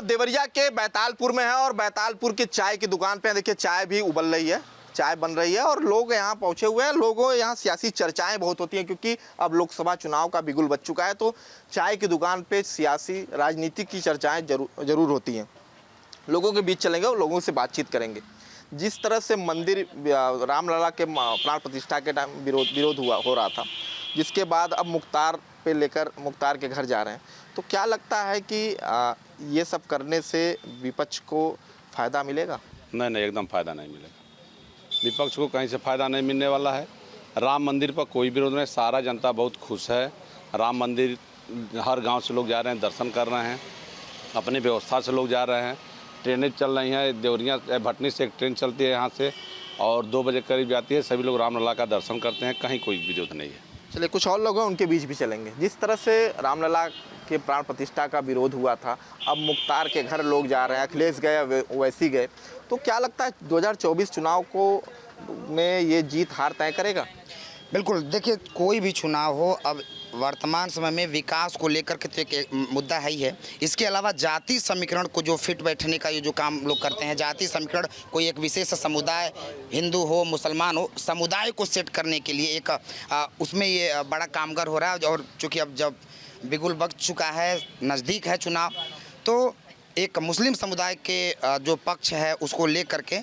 देवरिया के बैतालपुर में है और बैतालपुर की चाय की दुकान पे देखिए चाय भी उबल रही है, चाय बन रही है और लोग यहाँ पहुँचे हुए हैं। लोगों यहाँ सियासी चर्चाएं बहुत होती हैं क्योंकि अब लोकसभा चुनाव का बिगुल बज चुका है, तो चाय की दुकान पे सियासी राजनीति की चर्चाएं जरूर होती हैं। लोगों के बीच चलेंगे और लोगों से बातचीत करेंगे। जिस तरह से मंदिर रामलला के प्राण प्रतिष्ठा के टाइम विरोध हो रहा था, जिसके बाद अब मुख्तार पे लेकर मुख्तार के घर जा रहे हैं, तो क्या लगता है कि ये सब करने से विपक्ष को फ़ायदा मिलेगा? नहीं, एकदम फ़ायदा नहीं मिलेगा। विपक्ष को कहीं से फ़ायदा नहीं मिलने वाला है। राम मंदिर पर कोई विरोध नहीं, सारा जनता बहुत खुश है। राम मंदिर हर गांव से लोग जा रहे हैं, दर्शन कर रहे हैं, अपनी व्यवस्था से लोग जा रहे हैं। ट्रेनें चल रही हैं, देवरिया भटनी से एक ट्रेन चलती है यहाँ से और 2 बजे करीब जाती है। सभी लोग रामलला का दर्शन करते हैं, कहीं कोई विरोध नहीं है। चलिए कुछ और लोग हैं, उनके बीच भी चलेंगे। जिस तरह से रामलला के प्राण प्रतिष्ठा का विरोध हुआ था, अब मुख्तार के घर लोग जा रहे हैं, अखिलेश गए, ओवैसी गए, तो क्या लगता है 2024 चुनाव को में ये जीत हार तय करेगा? बिल्कुल, देखिए कोई भी चुनाव हो, अब वर्तमान समय में विकास को लेकर के तो एक मुद्दा है ही है। इसके अलावा जाति समीकरण को जो फिट बैठने का ये जो काम लोग करते हैं, जाति समीकरण कोई एक विशेष समुदाय, हिंदू हो मुसलमान हो, समुदाय को सेट करने के लिए एक उसमें ये बड़ा कामगार हो रहा है। और चूँकि अब जब बिगुल बज चुका है, नज़दीक है चुनाव, तो एक मुस्लिम समुदाय के जो पक्ष है उसको लेकर के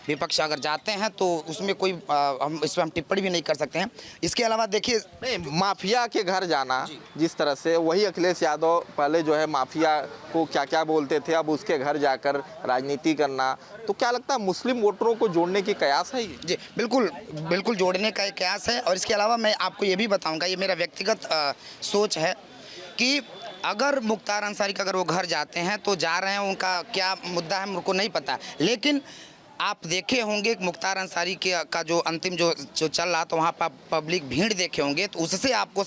विपक्ष अगर जाते हैं तो उसमें कोई इस पर हम टिप्पणी भी नहीं कर सकते हैं। इसके अलावा देखिए, नहीं, माफिया के घर जाना, जिस तरह से वही अखिलेश यादव पहले जो है माफिया को क्या क्या बोलते थे, अब उसके घर जाकर राजनीति करना, तो क्या लगता है मुस्लिम वोटरों को जोड़ने की कयास है ये? जी बिल्कुल जोड़ने का एक कयास है। और इसके अलावा मैं आपको ये भी बताऊँगा, ये मेरा व्यक्तिगत सोच है कि अगर मुख्तार अंसारी का अगर वो घर जाते हैं तो जा रहे हैं, उनका क्या मुद्दा है मुझको नहीं पता, लेकिन आप देखे होंगे मुख्तार अंसारी का जो अंतिम जो चल रहा, तो वहाँ पर पब्लिक भीड़ देखे होंगे, तो उससे आपको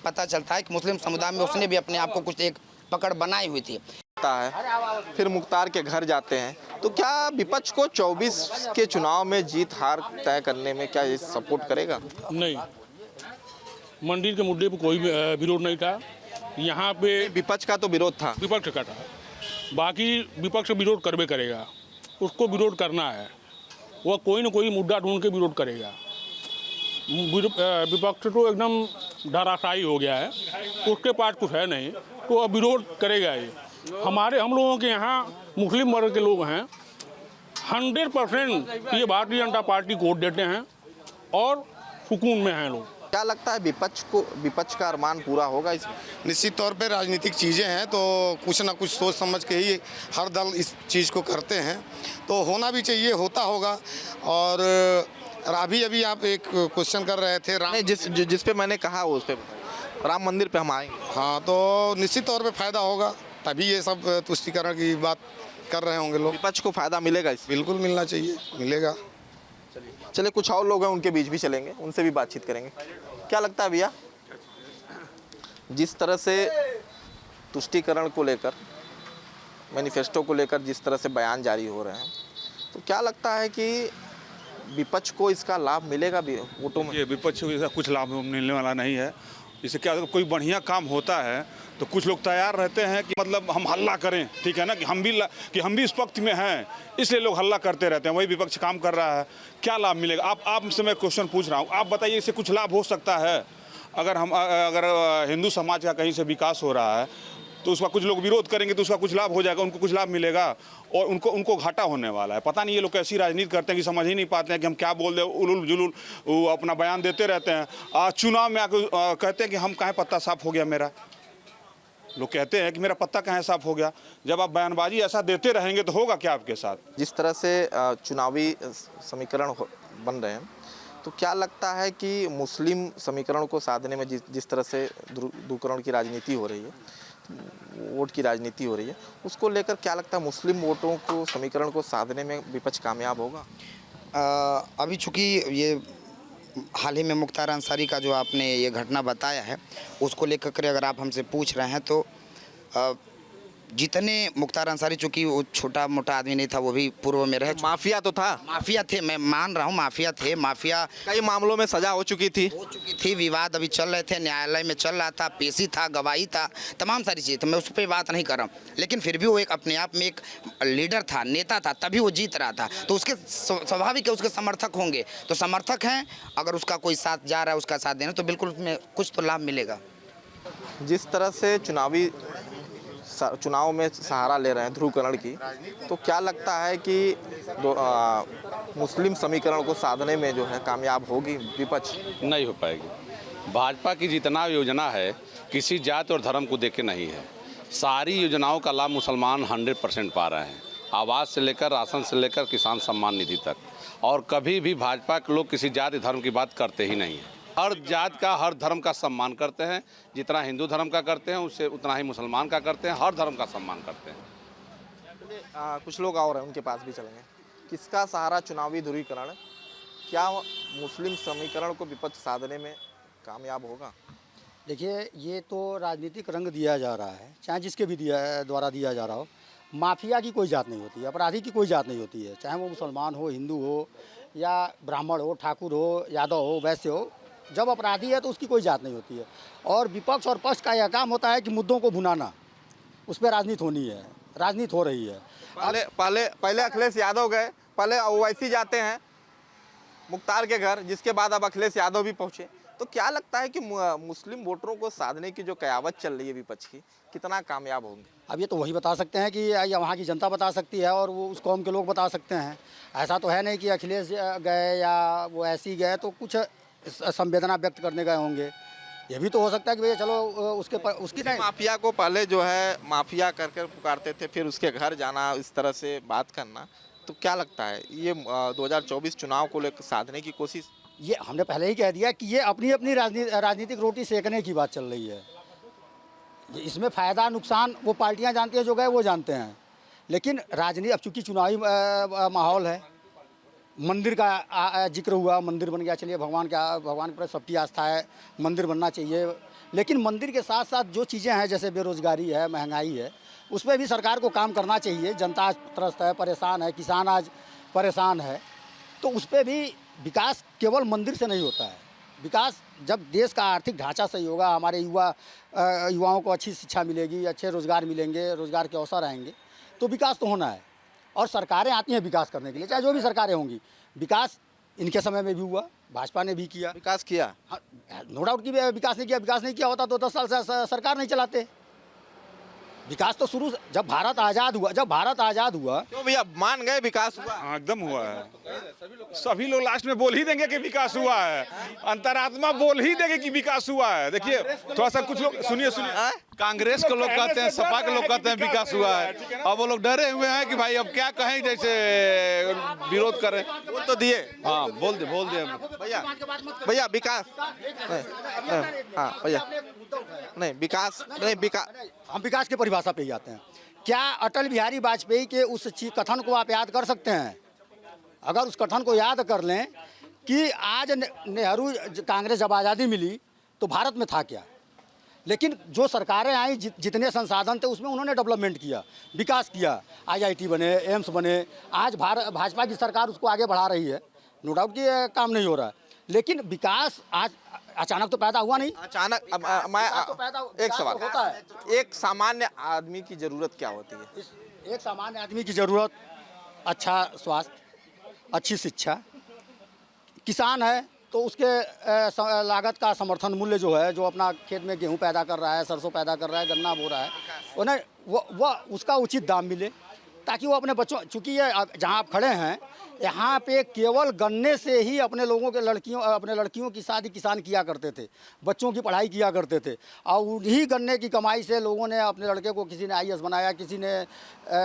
पता चलता है कि मुस्लिम समुदाय में उसने भी अपने आप को कुछ एक पकड़ बनाई हुई थी। फिर मुख्तार के घर जाते हैं, तो क्या विपक्ष को 24 के चुनाव में जीत हार तय करने में क्या ये सपोर्ट करेगा? नहीं, मंदिर के मुद्दे पर कोई विरोध नहीं था यहाँ पे। विपक्ष का तो विरोध था, विपक्ष का था, बाकी विपक्ष विरोध करबे करेगा, उसको विरोध करना है, वह कोई ना कोई मुद्दा ढूंढ के विरोध करेगा। विपक्ष तो एकदम धराशायी हो गया है, उसके पास कुछ है नहीं, तो अब विरोध करेगा ही। हम लोगों के यहाँ मुस्लिम वर्ग के लोग हैं, 100% ये भारतीय जनता पार्टी को वोट देते हैं और सुकून में हैं लोग। क्या लगता है विपक्ष का अरमान पूरा होगा इसमें? निश्चित तौर पे राजनीतिक चीज़ें हैं तो कुछ ना कुछ सोच समझ के ही हर दल इस चीज़ को करते हैं, तो होना भी चाहिए, होता होगा। और अभी आप एक क्वेश्चन कर रहे थे जिस पे मैंने कहा उस पे राम मंदिर पे हम आएंगे। हाँ, तो निश्चित तौर पे फायदा होगा, तभी ये सब तुष्टिकरण की बात कर रहे होंगे लोग। विपक्ष को फायदा मिलेगा इससे? बिल्कुल मिलना चाहिए, मिलेगा। चलिए कुछ और लोग हैं, उनके बीच भी चलेंगे, उनसे भी बातचीत करेंगे। क्या लगता है भैया, जिस तरह से तुष्टीकरण को लेकर, मैनिफेस्टो को लेकर जिस तरह से बयान जारी हो रहे हैं, तो क्या लगता है कि विपक्ष को इसका लाभ मिलेगा भी वोटों में? ये विपक्ष को इसका कुछ लाभ मिलने वाला नहीं है। इससे क्या कोई बढ़िया काम होता है तो कुछ लोग तैयार रहते हैं कि मतलब हम हल्ला करें, ठीक है ना, कि हम भी इस पक्ष में हैं, इसलिए लोग हल्ला करते रहते हैं। वही विपक्ष काम कर रहा है, क्या लाभ मिलेगा? आप मुझसे मैं क्वेश्चन पूछ रहा हूँ, आप बताइए इससे कुछ लाभ हो सकता है? अगर हिंदू समाज का कहीं से विकास हो रहा है तो उसका कुछ लोग विरोध करेंगे तो उसका कुछ लाभ हो जाएगा, उनको कुछ लाभ मिलेगा और उनको घाटा होने वाला है। पता नहीं ये लोग कैसी राजनीति करते हैं कि समझ ही नहीं पाते हैं कि हम क्या बोल रहे हैं, उलुल जुलुल वो अपना बयान देते रहते हैं। चुनाव में आकर कहते हैं कि हम कहाँ पत्ता साफ हो गया मेरा, लोग कहते हैं कि मेरा पत्ता कहाँ साफ हो गया। जब आप बयानबाजी ऐसा देते रहेंगे तो होगा क्या आपके साथ? जिस तरह से चुनावी समीकरण बन रहे हैं, तो क्या लगता है कि मुस्लिम समीकरण को साधने में जिस तरह से ध्रुवीकरण की राजनीति हो रही है, वोट की राजनीति हो रही है, उसको लेकर क्या लगता है मुस्लिम वोटों को समीकरण को साधने में विपक्ष कामयाब होगा? अभी चूँकि ये हाल ही में मुख्तार अंसारी का जो आपने ये घटना बताया है, उसको लेकर के अगर आप हमसे पूछ रहे हैं तो जितने मुख्तार अंसारी, चूंकि वो छोटा मोटा आदमी नहीं था, वो भी पूर्व में रह माफिया तो था, माफिया थे, मैं मान रहा हूँ माफिया थे, माफिया कई मामलों में सजा हो चुकी थी। विवाद अभी चल रहे थे, न्यायालय में चल रहा था, पेशी था, गवाही था, तमाम सारी चीज़ें, तो मैं उस पर बात नहीं कर रहा हूँ। लेकिन फिर भी वो एक अपने आप में एक लीडर था, नेता था, तभी वो जीत रहा था। तो उसके स्वाभाविक है उसके समर्थक होंगे, तो समर्थक हैं, अगर उसका कोई साथ जा रहा है उसका साथ देना, तो बिल्कुल उसमें कुछ तो लाभ मिलेगा। जिस तरह से चुनाव में सहारा ले रहे हैं ध्रुवीकरण की, तो क्या लगता है कि मुस्लिम समीकरण को साधने में जो है कामयाब होगी विपक्ष? नहीं हो पाएगी। भाजपा की जितना योजना है किसी जाति और धर्म को देख के नहीं है। सारी योजनाओं का लाभ मुसलमान 100% पा रहे हैं, आवास से लेकर राशन से लेकर किसान सम्मान निधि तक। और कभी भी भाजपा के लोग किसी जाति धर्म की बात करते ही नहीं हैं। हर जात का, हर धर्म का सम्मान करते हैं। जितना हिंदू धर्म का करते हैं उससे उतना ही मुसलमान का करते हैं। हर धर्म का सम्मान करते हैं। कुछ लोग और हैं, उनके पास भी चलेंगे। किसका सहारा चुनावी ध्रुवीकरण, क्या मुस्लिम समीकरण को विपक्ष साधने में कामयाब होगा? देखिए, ये तो राजनीतिक रंग दिया जा रहा है, चाहे जिसके भी द्वारा दिया जा रहा हो। माफिया की कोई जात नहीं होती है, अपराधी की कोई जात नहीं होती है, चाहे वो मुसलमान हो, हिंदू हो, या ब्राह्मण हो, ठाकुर हो, यादव हो, वैश्य हो। जब अपराधी है तो उसकी कोई जात नहीं होती है। और विपक्ष और पक्ष का यह काम होता है कि मुद्दों को भुनाना, उस पर राजनीति होनी है, राजनीति हो रही है। पहले अखिलेश यादव गए, पहले ओवैसी जाते हैं मुख्तार के घर, जिसके बाद अब अखिलेश यादव भी पहुंचे। तो क्या लगता है कि मुस्लिम वोटरों को साधने की जो कयावत चल रही है विपक्ष की, कितना कामयाब होंगे? अब ये तो वही बता सकते हैं कि या वहाँ की जनता बता सकती है और वो उस कौम के लोग बता सकते हैं। ऐसा तो है नहीं कि अखिलेश गए या वो ऐसी गए तो कुछ संवेदना व्यक्त करने गए होंगे। ये भी तो हो सकता है कि भैया चलो उसकी नहीं। माफिया को पहले जो है माफिया करके पुकारते थे, फिर उसके घर जाना, इस तरह से बात करना, तो क्या लगता है ये 2024 चुनाव को लेकर साधने की कोशिश? ये हमने पहले ही कह दिया कि ये अपनी अपनी राजनीतिक रोटी सेकने की बात चल रही है। इसमें फ़ायदा नुकसान वो पार्टियां जानती हैं, जो गए वो जानते हैं। लेकिन राजनीति, अब चूँकि चुनावी माहौल है, मंदिर का जिक्र हुआ, मंदिर बन गया, चलिए भगवान पर सबकी आस्था है, मंदिर बनना चाहिए। लेकिन मंदिर के साथ साथ जो चीज़ें हैं, जैसे बेरोज़गारी है, महंगाई है, उस पर भी सरकार को काम करना चाहिए। जनता आज त्रस्त है, परेशान है, किसान आज परेशान है, तो उस पर भी विकास केवल मंदिर से नहीं होता है। विकास जब देश का आर्थिक ढांचा सही होगा, हमारे युवाओं को अच्छी शिक्षा मिलेगी, अच्छे रोज़गार मिलेंगे, रोज़गार के अवसर आएंगे, तो विकास तो होना है। और सरकारें आती हैं विकास करने के लिए, चाहे जो भी सरकारें होंगी। विकास इनके समय में भी हुआ, भाजपा ने भी किया, विकास किया। हाँ, नो डाउट कि विकास नहीं किया होता तो 10 साल से सरकार नहीं चलाते। विकास तो शुरू जब भारत आज़ाद हुआ क्यों भैया मान गए विकास हुआ? हाँ, एकदम हुआ है। सभी लोग लास्ट में बोल ही देंगे कि विकास हुआ है, अंतरात्मा बोल ही देंगे कि विकास हुआ है। देखिए थोड़ा सा कुछ लोग सुनिए, कांग्रेस के लोग कहते हैं, सपा के लोग कहते हैं विकास हुआ है। अब वो लोग डरे हुए हैं कि भाई अब क्या कहें, जैसे विरोध करें। बोल तो दिए। हाँ, बोल दे भैया विकास, हाँ भैया नहीं विकास, हम विकास की परिभाषा पे ही आते हैं। क्या अटल बिहारी वाजपेयी के उस कथन को आप याद कर सकते हैं? अगर उस कथन को याद कर लें कि आज नेहरू कांग्रेस जब आज़ादी मिली तो भारत में था क्या, लेकिन जो सरकारें आई, जितने संसाधन थे उसमें उन्होंने डेवलपमेंट किया, विकास किया। IIT बने, एम्स बने। आज भाजपा की सरकार उसको आगे बढ़ा रही है, नो डाउट कि काम नहीं हो रहा है, लेकिन विकास आज अचानक तो पैदा हुआ नहीं। अचानक एक सवाल होता है। एक सामान्य आदमी की जरूरत क्या होती है? एक सामान्य आदमी की ज़रूरत अच्छा स्वास्थ्य, अच्छी शिक्षा। किसान है तो उसके लागत का समर्थन मूल्य जो है, जो अपना खेत में गेहूं पैदा कर रहा है, सरसों पैदा कर रहा है, गन्ना बो रहा है, उन्हें वो उसका उचित दाम मिले, ताकि वो अपने बच्चों, चूँकि ये जहाँ आप खड़े हैं यहाँ पे केवल गन्ने से ही अपने लड़कियों की शादी किसान किया करते थे, बच्चों की पढ़ाई किया करते थे। और उन्हीं गन्ने की कमाई से लोगों ने अपने लड़के को, किसी ने IAS बनाया, किसी ने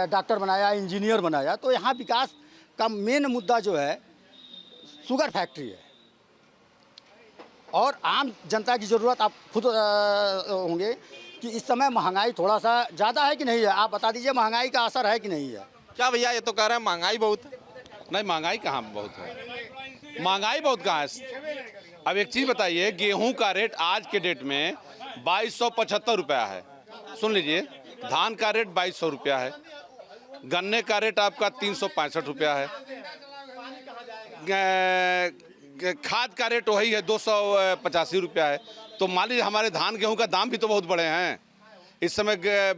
डॉक्टर बनाया, इंजीनियर बनाया। तो यहाँ विकास का मेन मुद्दा जो है शुगर फैक्ट्री है। और आम जनता की ज़रूरत, आप खुद होंगे कि इस समय महंगाई थोड़ा सा ज़्यादा है कि नहीं है? आप बता दीजिए, महंगाई का असर है कि नहीं है? क्या भैया ये तो कह रहे हैं महंगाई बहुत है? नहीं, महंगाई कहाँ बहुत है, महंगाई बहुत कहाँ है। अब एक चीज़ बताइए, गेहूं का रेट आज के डेट में 2275 रुपया है। सुन लीजिए, धान का रेट 2200 रुपया है, गन्ने का रेट आपका 365 रुपया है, खाद का रेट वही है 285 रुपया है। तो मान लीजिए हमारे धान गेहूं का दाम भी तो बहुत बड़े हैं। इस समय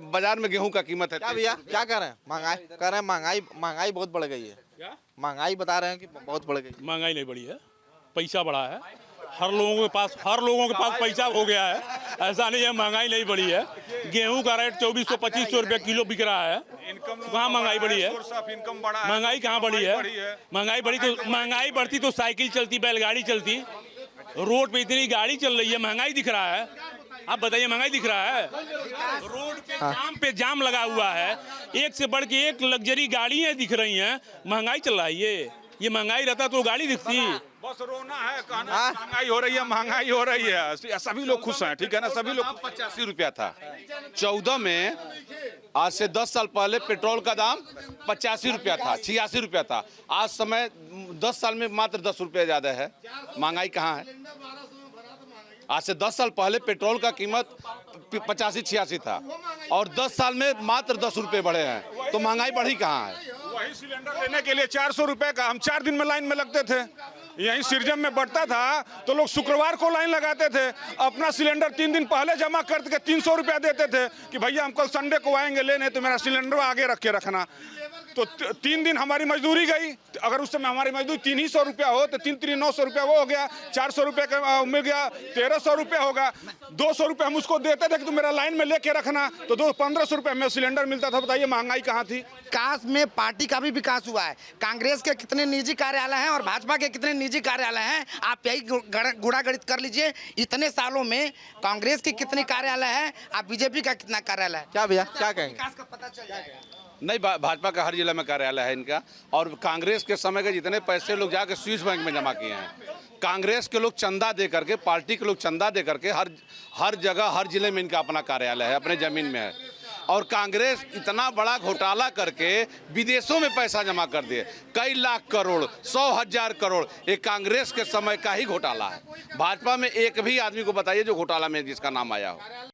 बाजार में गेहूं का कीमत है क्या भैया क्या कर रहे हैं? महंगाई कर रहे हैं, महंगाई बहुत बढ़ गई है। क्या महंगाई बता रहे हैं कि बहुत बढ़ गई। महंगाई नहीं बढ़ी है, पैसा बढ़ा है। हर लोगों के पास पैसा हो गया है। ऐसा नहीं है महंगाई नहीं बढ़ी है। गेहूं का रेट 2400-2500 रुपये किलो बिक रहा है। कहाँ महंगाई बढ़ी है? इनकम बढ़ा है। महंगाई कहाँ बढ़ी है? महंगाई बढ़ती तो साइकिल चलती, बैलगाड़ी चलती। रोड पे इतनी गाड़ी चल रही है, महंगाई दिख रहा है? आप बताइए, महंगाई दिख रहा है? रोड पे जाम लगा हुआ है, एक से बढ़ के एक लग्जरी गाड़ियां दिख रही हैं। महंगाई चल रहा है। ये महंगाई रहता तो गाड़ी दिखती। बस रोना है, कहना है, महंगाई हो रही है, महंगाई हो रही है। सभी लोग खुश हैं, ठीक है ना? सभी लोग 85 रुपया था 14 में। आज से 10 साल पहले पेट्रोल का दाम 85 रुपया था, 86 रुपया था। आज समय 10 साल में मात्र 10 रुपया ज़्यादा है। महंगाई कहाँ है? आज से 10 साल पहले पेट्रोल का कीमत 85-86 था और 10 साल में मात्र 10 रुपये बढ़े हैं। तो महंगाई बढ़ी कहाँ है? वही सिलेंडर लेने के लिए 400 रुपए का हम 4 दिन में लाइन में लगते थे। यहीं सिरजम में बढ़ता था तो लोग शुक्रवार को लाइन लगाते थे। अपना सिलेंडर 3 दिन पहले जमा करके 300 रुपया देते थे कि भैया हम कल संडे को आएंगे लेने, तो मेरा सिलेंडर आगे रख के रखना। तो 3 दिन हमारी मजदूरी गई। अगर उस समय हमारी मजदूरी 300 रुपया हो तो 3-3-900 रुपया वो हो गया। 400 रुपये का मिल गया, 1300 रुपया होगा। 200 रुपये हम उसको देते थे कि तुम मेरा लाइन में लेके रखना, तो 1500 रुपये में सिलेंडर मिलता था। बताइए महंगाई कहाँ थी? विकास में पार्टी का भी विकास हुआ है। कांग्रेस के कितने निजी कार्यालय हैं और भाजपा के कितने निजी कार्यालय हैं, आप यही गुणागणित कर लीजिए। इतने सालों में कांग्रेस के कितने कार्यालय हैं, आप बीजेपी का कितना कार्यालय है? क्या भैया क्या कहेंगे? विकास का पता चल जाएगा। नहीं, भाजपा का हर जिला में कार्यालय है इनका। और कांग्रेस के समय के जितने पैसे लोग जाके स्विस बैंक में जमा किए हैं, कांग्रेस के लोग चंदा दे करके, पार्टी के लोग चंदा दे करके हर जगह हर जिले में इनका अपना कार्यालय है, अपने ज़मीन में है। और कांग्रेस इतना बड़ा घोटाला करके विदेशों में पैसा जमा कर दिए, कई लाख करोड़, 100,000 करोड़। ये कांग्रेस के समय का ही घोटाला है। भाजपा में एक भी आदमी को बताइए जो घोटाला में जिसका नाम आया हो।